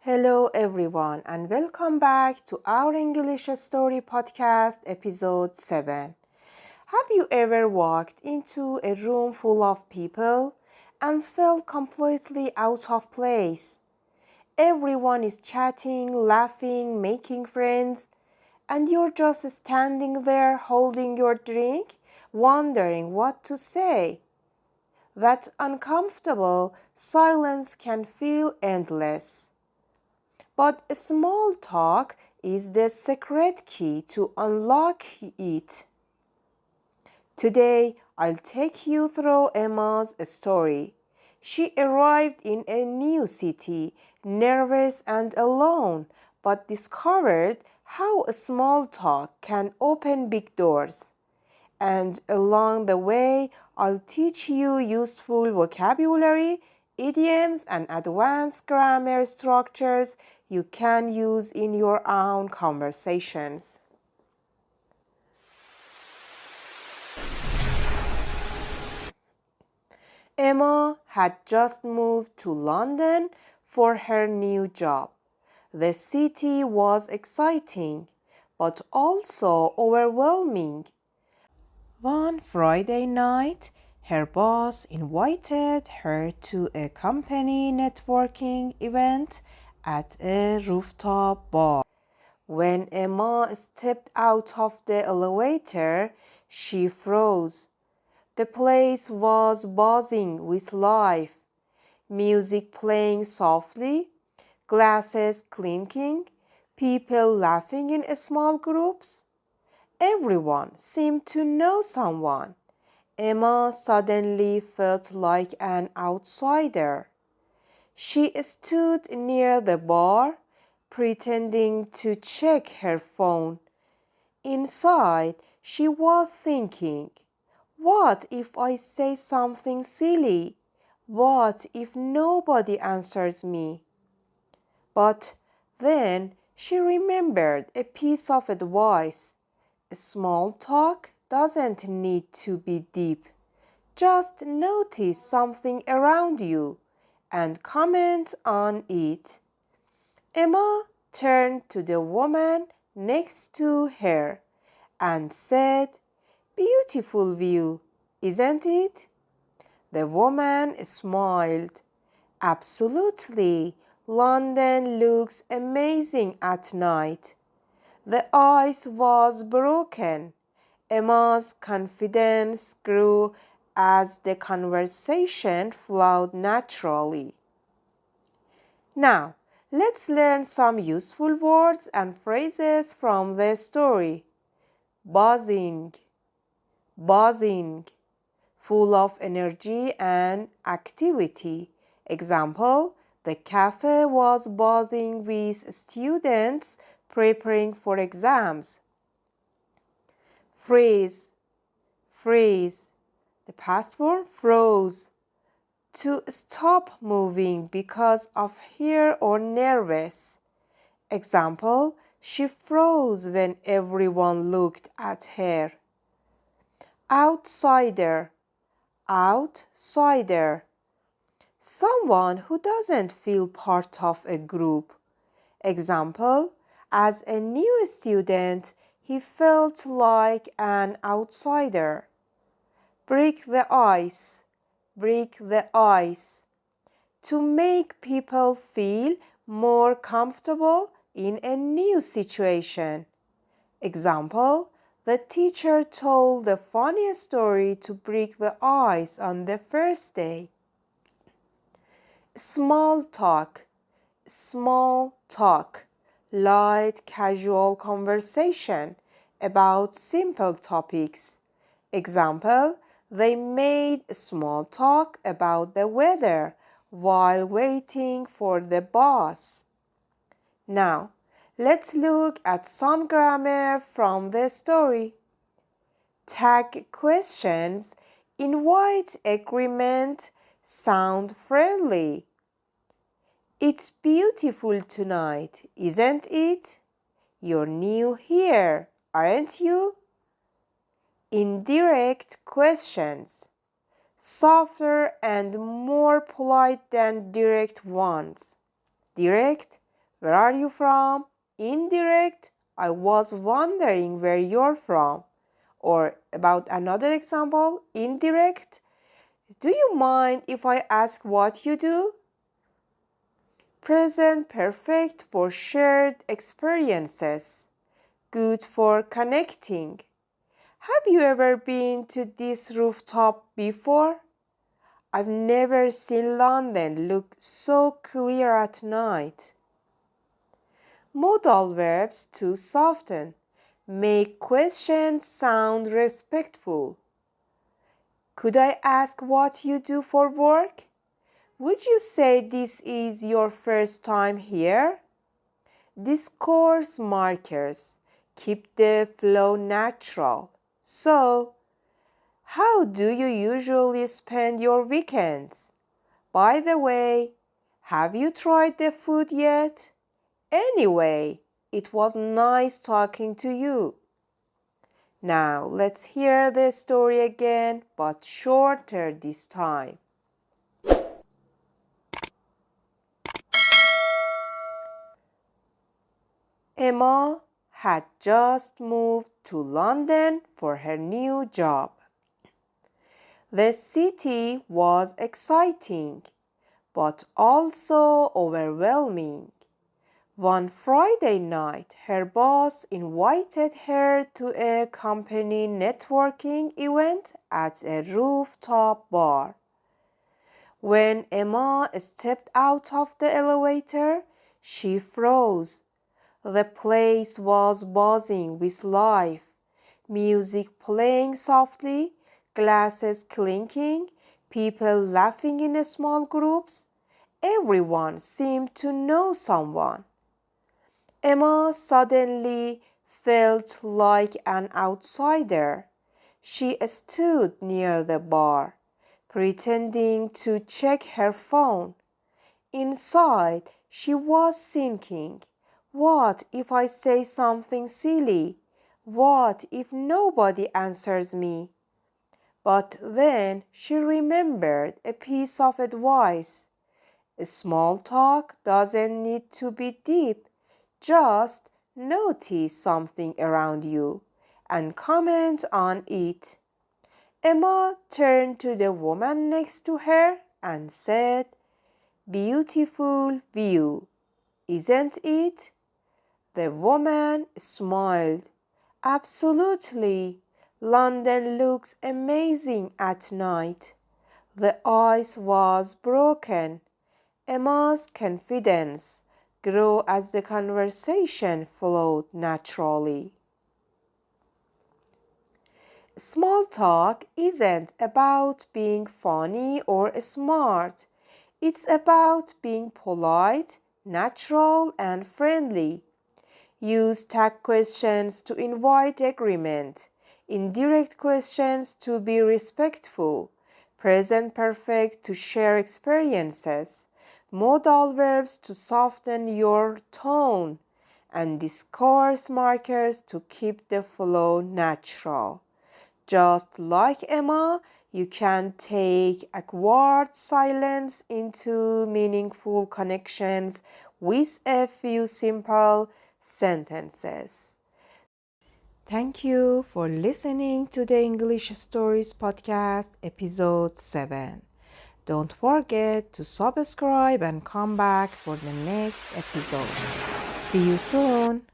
Hello, everyone, and welcome back to our English Story Podcast, episode 7. Have you ever walked into a room full of people and felt completely out of place? Everyone is chatting, laughing, making friends, and you're just standing there holding your drink, wondering what to say. That uncomfortable silence can feel endless. But small talk is the secret key to unlock it. Today, I'll take you through Emma's story. She arrived in a new city, nervous and alone, but discovered how a small talk can open big doors. And along the way, I'll teach you useful vocabulary, idioms, and advanced grammar structures you can use in your own conversations. Emma had just moved to London for her new job. The city was exciting, but also overwhelming. One Friday night, her boss invited her to a company networking event at a rooftop bar. When Emma stepped out of the elevator, she froze. The place was buzzing with life, music playing softly, glasses clinking, people laughing in small groups. Everyone seemed to know someone. Emma suddenly felt like an outsider. She stood near the bar, pretending to check her phone. Inside, she was thinking, what if I say something silly? What if nobody answers me? But then she remembered a piece of advice. Small talk doesn't need to be deep. Just notice something around you and comment on it. Emma turned to the woman next to her and said, "Beautiful view, isn't it?" The woman smiled. "Absolutely. London looks amazing at night." The ice was broken. Emma's confidence grew as the conversation flowed naturally. Now, let's learn some useful words and phrases from the story. Buzzing, buzzing, full of energy and activity. Example, the cafe was buzzing with students preparing for exams. Freeze, freeze. The past form froze. To stop moving because of fear or nervous. Example, she froze when everyone looked at her. Outsider, outsider. Someone who doesn't feel part of a group. Example, as a new student, he felt like an outsider. Break the ice, break the ice. To make people feel more comfortable in a new situation. Example, the teacher told the funny story to break the ice on the first day. Small talk, small talk, light casual conversation about simple topics. Example, they made small talk about the weather while waiting for the bus. Now, let's look at some grammar from the story. Tag questions invite agreement, sound friendly. It's beautiful tonight, isn't it? You're new here, aren't you? Indirect questions, softer and more polite than direct ones. Direct, Where are you from? Indirect, I was wondering where you're from. Or about another example, indirect, do you mind if I ask what you do? Present perfect for shared experiences, good for connecting. Have you ever been to this rooftop before? I've never seen London look so clear at night. Modal verbs to soften make questions sound respectful. Could I ask what you do for work? Would you say this is your first time here? Discourse markers keep the flow natural. So, how do you usually spend your weekends? By the way, have you tried the food yet? Anyway, it was nice talking to you. Now, let's hear the story again, but shorter this time. Emma had just moved to London for her new job. The city was exciting, but also overwhelming. One Friday night, her boss invited her to a company networking event at a rooftop bar. When Emma stepped out of the elevator, she froze. The place was buzzing with life, music playing softly, glasses clinking, people laughing in small groups. Everyone seemed to know someone. Emma suddenly felt like an outsider. She stood near the bar, pretending to check her phone. Inside, she was thinking, what if I say something silly? What if nobody answers me? But then she remembered a piece of advice. Small talk doesn't need to be deep. Just notice something around you and comment on it. Emma turned to the woman next to her and said, "Beautiful view, isn't it?" The woman smiled. "Absolutely. London looks amazing at night." The ice was broken. Emma's confidence grew as the conversation flowed naturally. Small talk isn't about being funny or smart. It's about being polite, natural, and friendly. Use tag questions to invite agreement, indirect questions to be respectful, present perfect to share experiences, modal verbs to soften your tone, and discourse markers to keep the flow natural. Just like Emma, you can take awkward silence into meaningful connections with a few simple sentences. Thank you for listening to the English Stories Podcast, Episode 7. Don't forget to subscribe and come back for the next episode. See you soon.